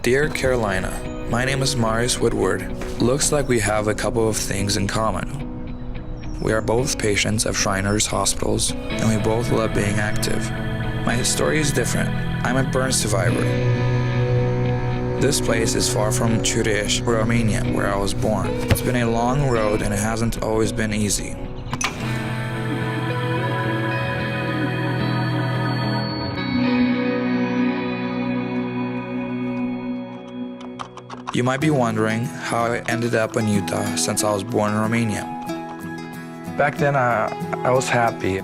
Dear Carolina, my name is Marius Woodward. Looks like we have a couple of things in common. We are both patients of Shriners hospitals, and we both love being active. My story is different. I'm a burn survivor. This place is far from Nuestros, Romania, where I was born. It's been a long road and it hasn't always been easy. You might be wondering how I ended up in Utah since I was born in Romania. Back then, I was happy.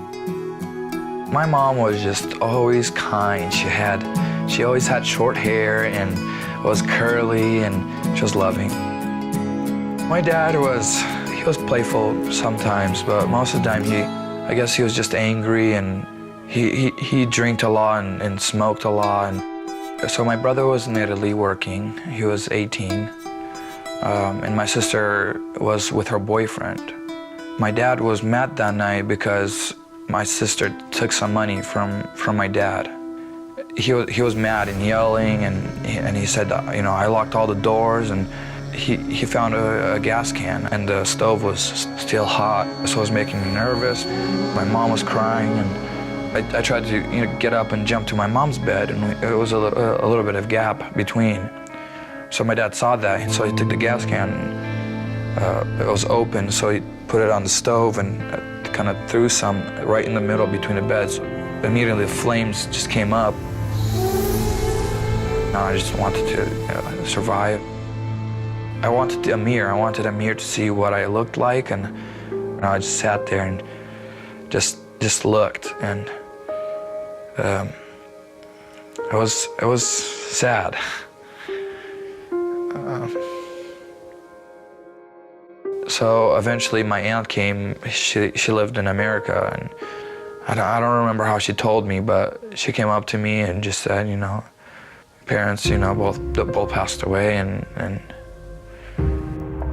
My mom was just always kind. She always had short hair and was curly, and she was loving. My dad was playful sometimes, but most of the time I guess he was just angry, and he drank a lot and smoked a lot. And so my brother was in Italy working. He was 18, and my sister was with her boyfriend. My dad was mad that night because my sister took some money from my dad. He was mad and yelling, and he said, I locked all the doors, and he found a gas can, and the stove was still hot, so it was making me nervous. My mom was crying, and I tried to get up and jump to my mom's bed, and it was a little bit of gap between. So my dad saw that, and so he took the gas can, it was open, so he put it on the stove and kind of threw some right in the middle between the beds. Immediately the flames just came up. I just wanted to survive. I wanted a mirror. I wanted a mirror to see what I looked like, and I just sat there and just looked, and it was sad. So eventually my aunt came. She lived in America, and I don't remember how she told me, but she came up to me and just said, parents, both passed away, and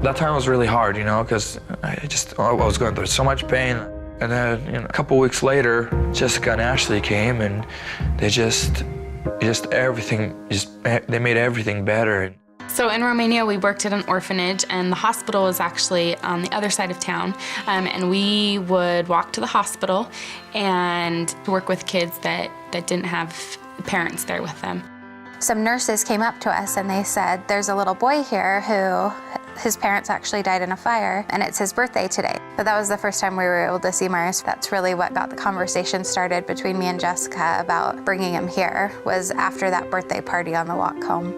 that time was really hard, because I was going through so much pain. And then, a couple weeks later, Jessica and Ashley came, and they they made everything better. So in Romania, we worked at an orphanage, and the hospital was actually on the other side of town. And we would walk to the hospital and work with kids that didn't have parents there with them. Some nurses came up to us and they said, there's a little boy here who his parents actually died in a fire, and it's his birthday today. But that was the first time we were able to see Marius. That's really what got the conversation started between me and Jessica about bringing him here, was after that birthday party on the walk home.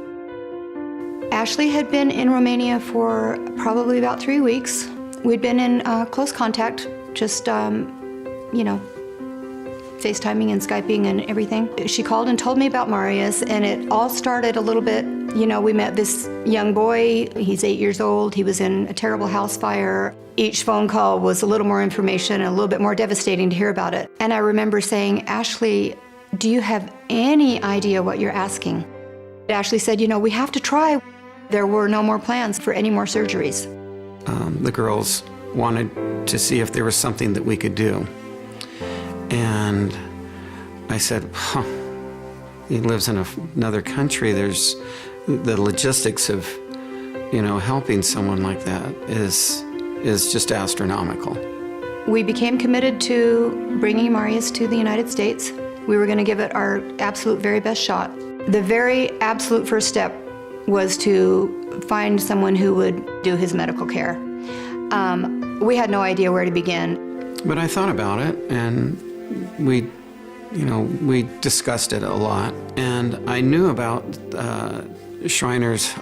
Ashley had been in Romania for probably about 3 weeks. We'd been in close contact, just, FaceTiming and Skyping and everything. She called and told me about Marius, and it all started a little bit, we met this young boy. He's 8 years old. He was in a terrible house fire. Each phone call was a little more information and a little bit more devastating to hear about it. And I remember saying, Ashley, do you have any idea what you're asking? Ashley said, we have to try. There were no more plans for any more surgeries. The girls wanted to see if there was something that we could do. And I said, he lives in another country. There's the logistics of, helping someone like that is just astronomical. We became committed to bringing Marius to the United States. We were going to give it our absolute very best shot. The very absolute first step was to find someone who would do his medical care. We had no idea where to begin. But I thought about it, and we discussed it a lot. And I knew about Shriners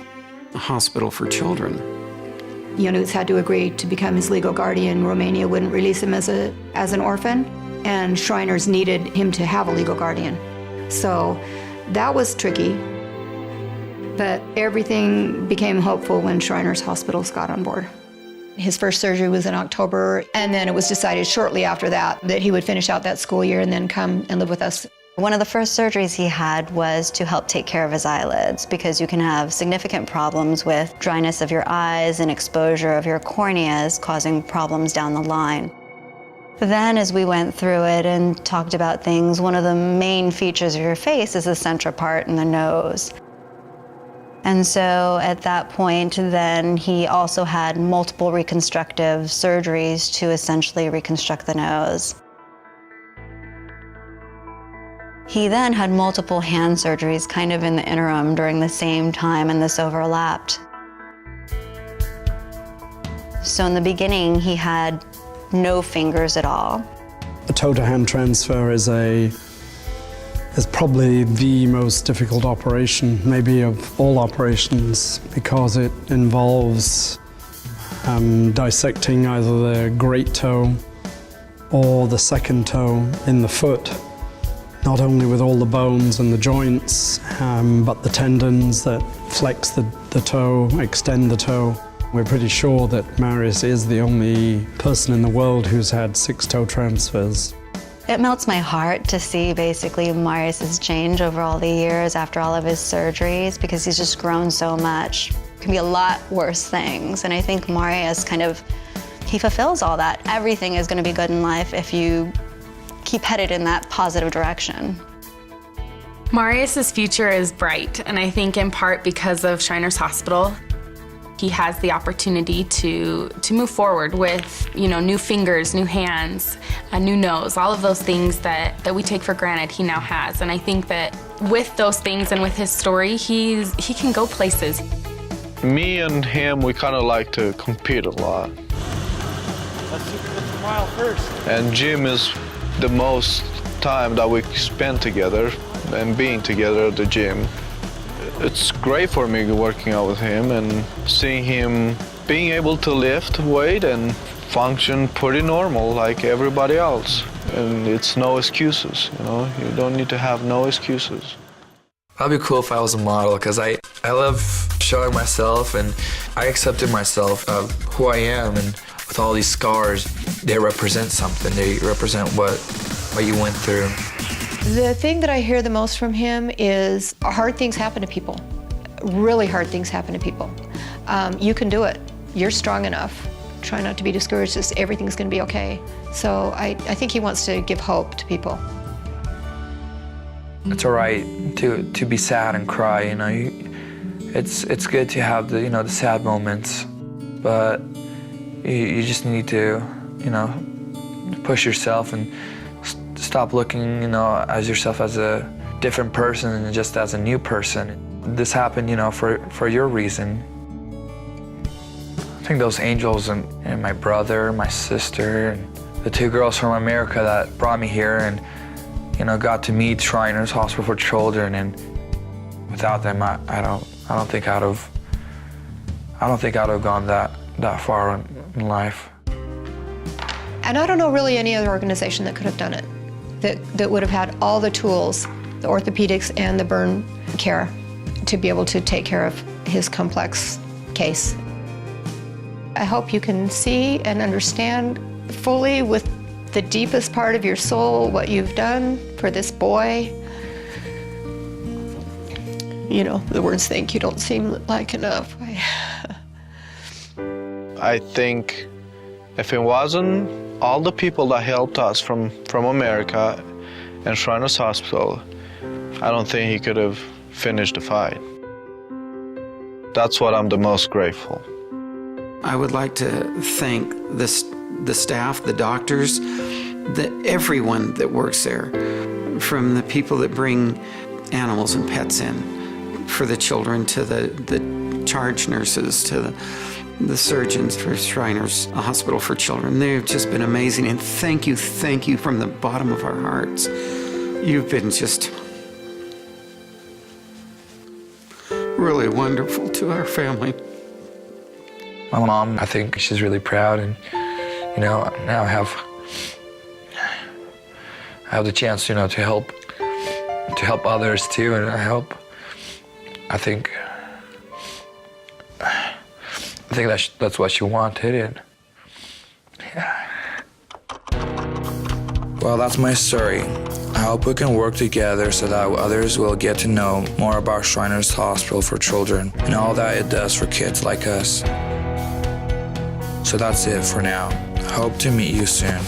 Hospital for Children. Ionuț had to agree to become his legal guardian. Romania wouldn't release him as an orphan, and Shriners needed him to have a legal guardian. So that was tricky. But everything became hopeful when Shriners Hospitals got on board. His first surgery was in October, and then it was decided shortly after that he would finish out that school year and then come and live with us. One of the first surgeries he had was to help take care of his eyelids, because you can have significant problems with dryness of your eyes and exposure of your corneas, causing problems down the line. Then as we went through it and talked about things, one of the main features of your face is the central part and the nose. And so at that point, then he also had multiple reconstructive surgeries to essentially reconstruct the nose. He then had multiple hand surgeries kind of in the interim during the same time, and this overlapped. So in the beginning, he had no fingers at all. A toe-to-hand transfer is probably the most difficult operation, maybe of all operations, because it involves dissecting either the great toe or the second toe in the foot, not only with all the bones and the joints, but the tendons that flex the toe, extend the toe. We're pretty sure that Marius is the only person in the world who's had 6 toe transfers. It melts my heart to see basically Marius's change over all the years after all of his surgeries, because he's just grown so much. It can be a lot worse things, and I think Marius he fulfills all that. Everything is going to be good in life if you keep headed in that positive direction. Marius's future is bright, and I think in part because of Shriners Hospital. He has the opportunity to move forward with, new fingers, new hands, a new nose, all of those things that we take for granted he now has. And I think that with those things and with his story, he can go places. Me and him, we kind of like to compete a lot. Let's see who gets a mile first. And gym is the most time that we spend together and being together at the gym. It's great for me working out with him and seeing him being able to lift weight and function pretty normal like everybody else. And it's no excuses, you don't need to have no excuses. That'd be cool if I was a model, because I love showing myself, and I accepted myself of who I am, and with all these scars, they represent something. They represent what you went through. The thing that I hear the most from him is hard things happen to people. Really hard things happen to people. You can do it. You're strong enough. Try not to be discouraged. Just everything's going to be okay. So I think he wants to give hope to people. It's all right to be sad and cry. It's good to have the sad moments, but you just need to push yourself and stop looking, as yourself as a different person and just as a new person. This happened, for your reason. I think those angels and my brother, my sister, and the 2 girls from America that brought me here and, got to meet Shriners Hospital for Children, and without them, I don't think I'd have gone that far in life. And I don't know really any other organization that could have done it, that would have had all the tools, the orthopedics and the burn care, to be able to take care of his complex case. I hope you can see and understand fully with the deepest part of your soul what you've done for this boy. The words "thank you" don't seem like enough. I think if it wasn't all the people that helped us from America and Shriners Hospital, I don't think he could have finished the fight. That's what I'm the most grateful. I would like to thank the staff, the doctors, everyone that works there, from the people that bring animals and pets in for the children, to the charge nurses, to the surgeons for Shriners Hospital for Children. They've just been amazing, and thank you from the bottom of our hearts. You've been just really wonderful to our family. My mom, I think she's really proud, and now I have the chance, to help others too, and I think that's what she wanted, and yeah. Well, that's my story. I hope we can work together so that others will get to know more about Shriners Hospital for Children and all that it does for kids like us. So that's it for now. Hope to meet you soon.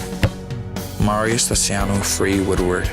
Marius Free Woodward.